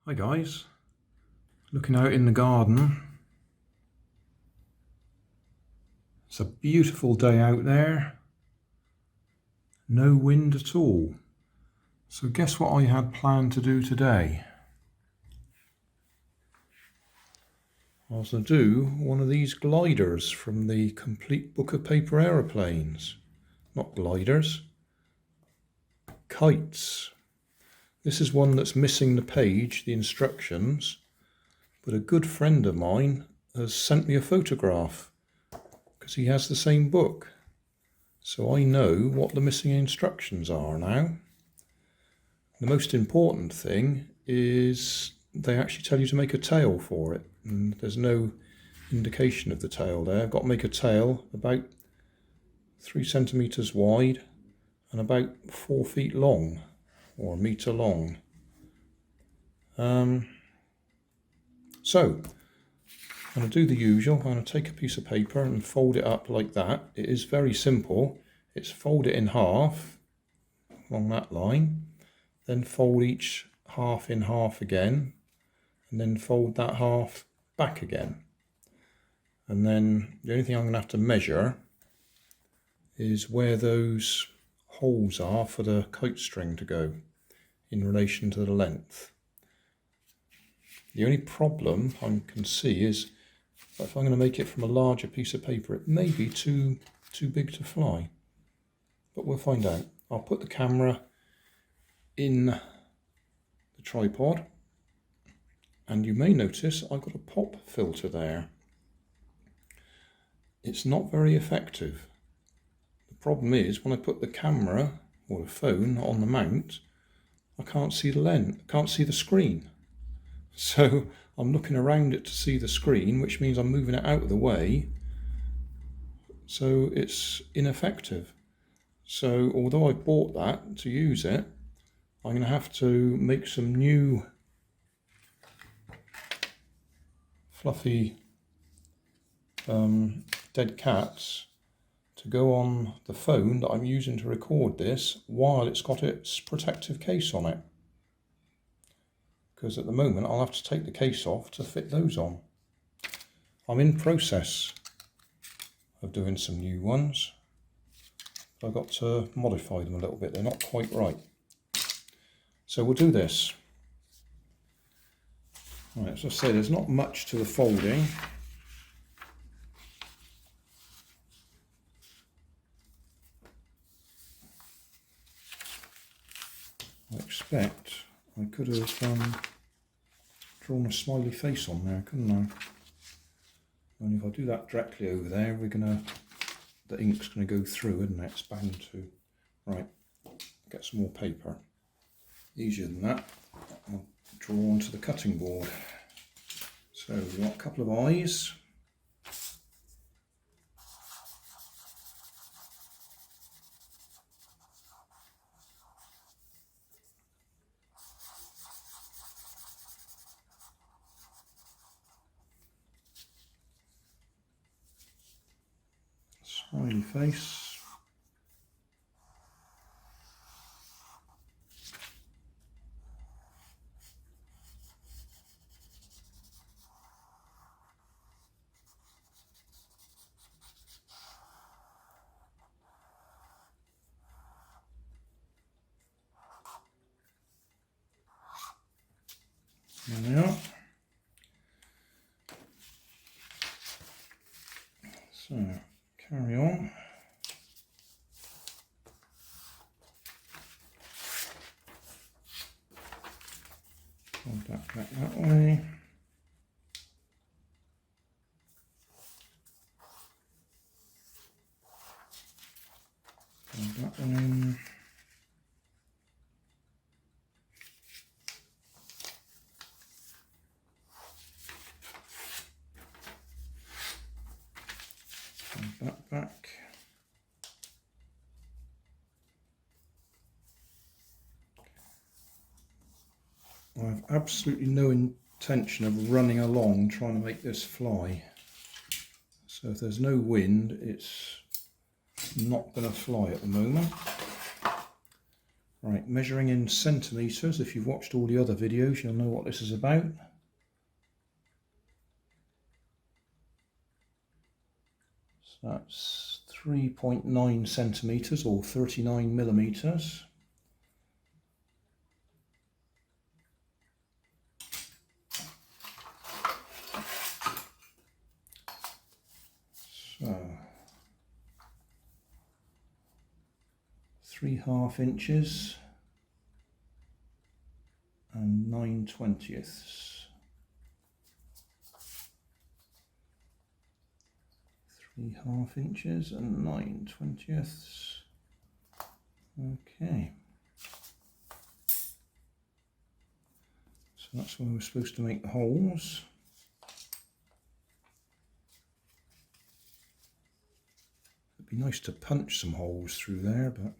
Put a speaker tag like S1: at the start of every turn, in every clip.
S1: Hi guys, looking out in the garden. It's a beautiful day out there, no wind at all. So guess what I had planned to do today? I was going to do one of these gliders from the complete book of paper aeroplanes. Not gliders, kites. This is one that's missing the page, the instructions, but a good friend of mine has sent me a photograph because he has the same book. So I know what the missing instructions are now. The most important thing is they actually tell you to make a tail for it, and there's no indication of the tail there. I've got to make a tail about 3 centimeters wide and about 4 feet long, or a meter long. So I'm going to do the usual. I'm going to take a piece of paper and fold it up like that. It is very simple. It's fold it in half along that line, then fold each half in half again, and then fold that half back again. And then the only thing I'm going to have to measure is where those holes are for the kite string to go in relation to the length. The only problem I can see is if I'm going to make it from a larger piece of paper, it may be too big to fly, but we'll find out. I'll put the camera in the tripod, and you may notice I've got a pop filter there. It's not very effective. The problem is when I put the camera or the phone on the mount, I can't see the lens, can't see the screen. So I'm looking around it to see the screen, which means I'm moving it out of the way. So it's ineffective. So although I bought that to use it, I'm going to have to make some new fluffy dead cats to go on the phone that I'm using to record this while it's got its protective case on it. Because at the moment I'll have to take the case off to fit those on. I'm in process of doing some new ones. I've got to modify them a little bit, they're not quite right. So we'll do this. Right, as I say, there's not much to the folding. I expect I could have drawn a smiley face on there, couldn't I? And if I do that directly over there, the ink's going to go through, isn't it? It's bound to. Right, get some more paper. Easier than that, I'll draw onto the cutting board. So we've got a couple of eyes. Smiley face. There we are. So carry on. Hold that back that way. Hold that one in. Hold that back. I have absolutely no intention of running along trying to make this fly. So if there's no wind, it's not going to fly at the moment. Right, measuring in centimetres. If you've watched all the other videos, you'll know what this is about. So that's 3.9 centimetres or 39 millimetres. So 3/2 inches and 9/20. 3/2 inches and 9/20. Okay. So that's where we're supposed to make the holes. It'd be nice to punch some holes through there, but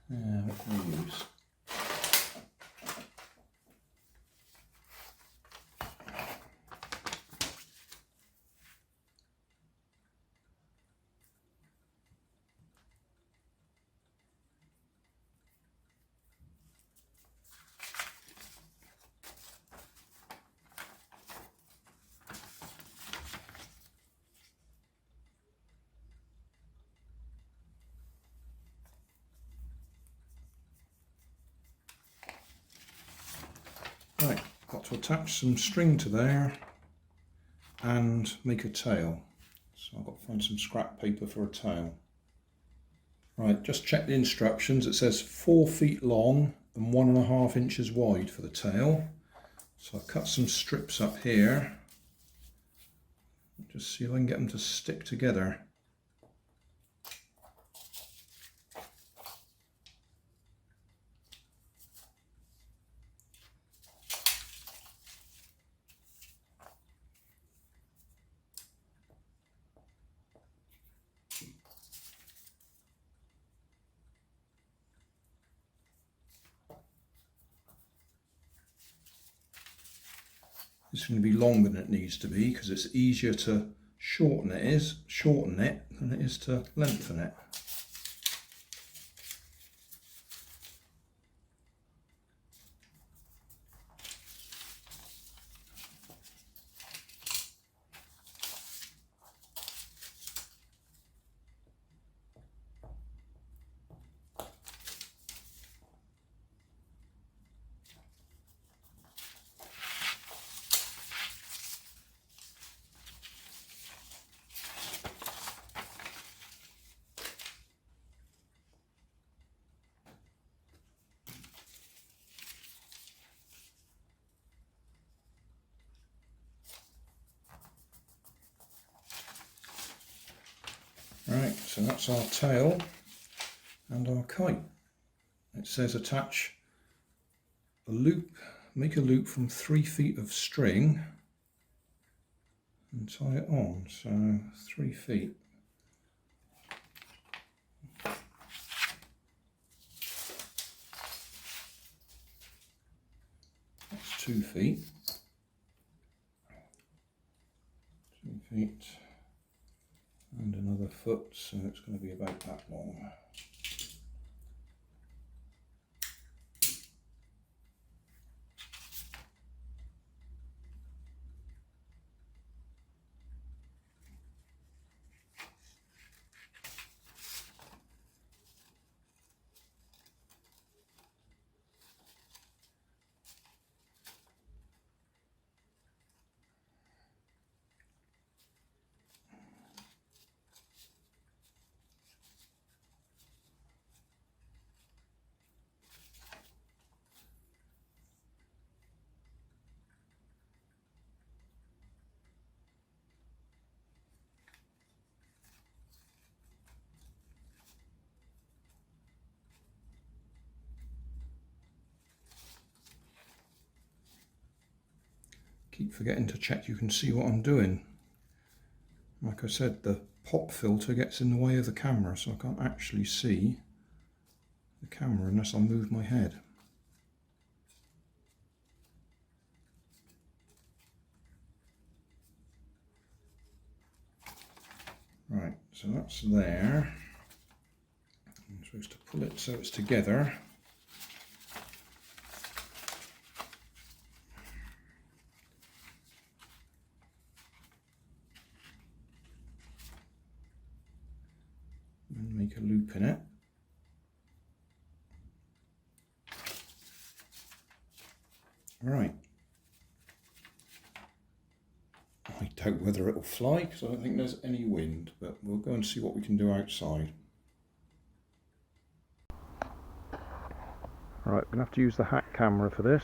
S1: what can we use? Right, got to attach some string to there and make a tail. So I've got to find some scrap paper for a tail. Right, just check the instructions. It says 4 feet long and 1.5 inches wide for the tail. So I'll cut some strips up here. Just see if I can get them to stick together. It's going to be longer than it needs to be because it's easier to shorten it than it is to lengthen it. Right, so that's our tail and our kite. It says attach a loop, make a loop from 3 feet of string and tie it on. So 3 feet. That's 2 feet. 2 feet. And another foot, so it's going to be about that long. Keep forgetting to check you can see what I'm doing. Like I said, the pop filter gets in the way of the camera, so I can't actually see the camera unless I move my head. Right, so that's there. I'm Supposed to pull it so it's together. And make a loop in it. Right. I doubt whether it'll fly because I don't think there's any wind, but we'll go and see what we can do outside. Right, we're going to have to use the hat camera for this.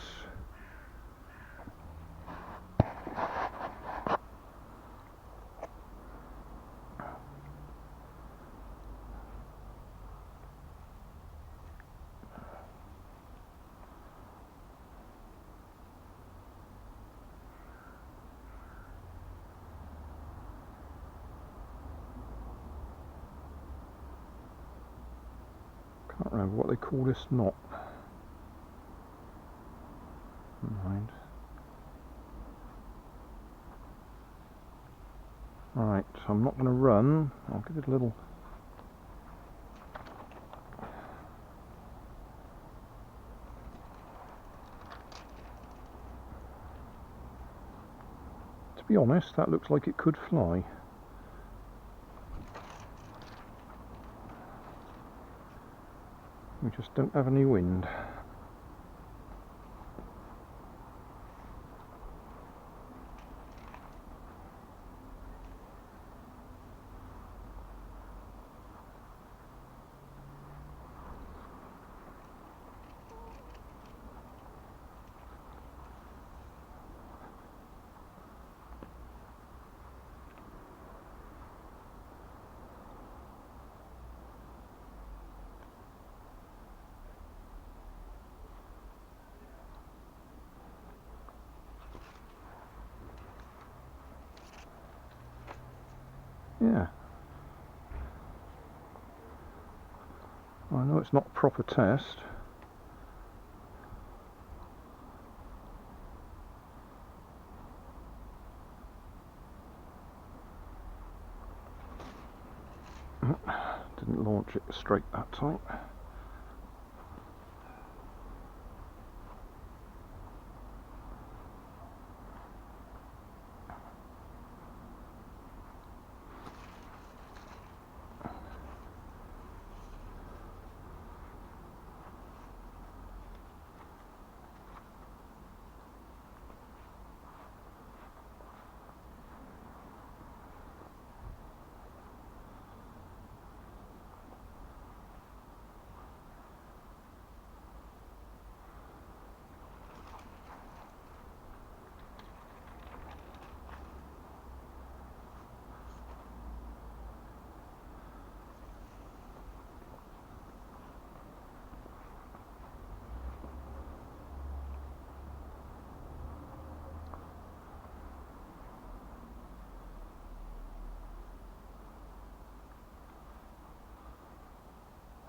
S1: Can't remember what they call this knot. Never mind. Right, so I'm not going to run. I'll give it a little. To be honest, that looks like it could fly. We just don't have any wind. Yeah. I know it's not a proper test. Didn't launch it straight that time.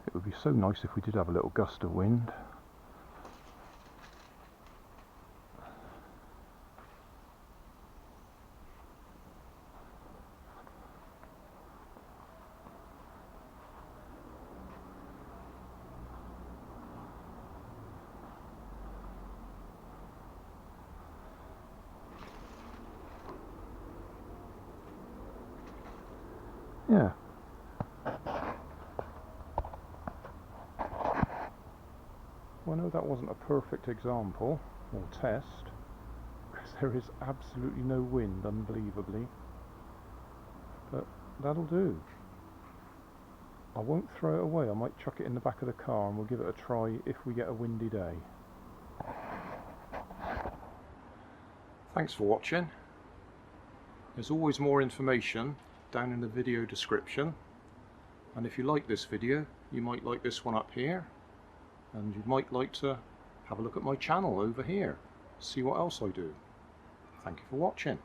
S1: It would be so nice if we did have a little gust of wind. Yeah. Well, I know that wasn't a perfect example or test, because there is absolutely no wind, unbelievably. But that'll do. I won't throw it away. I might chuck it in the back of the car and we'll give it a try if we get a windy day. Thanks for watching. There's always more information down in the video description. And if you like this video, you might like this one up here. And you might like to have a look at my channel over here. See what else I do. Thank you for watching.